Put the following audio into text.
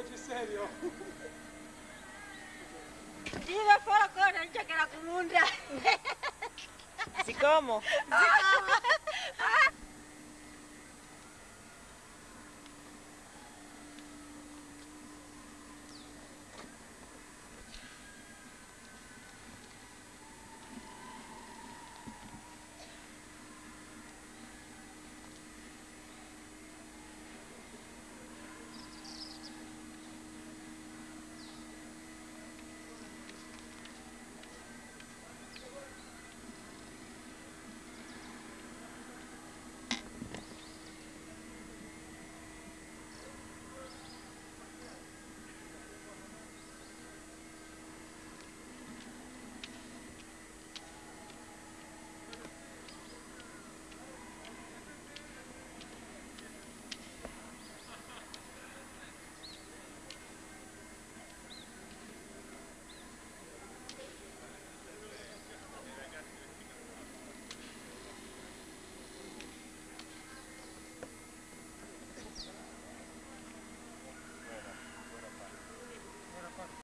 c'è serio? Dime fuera con el que la comunda. Así como. Así como.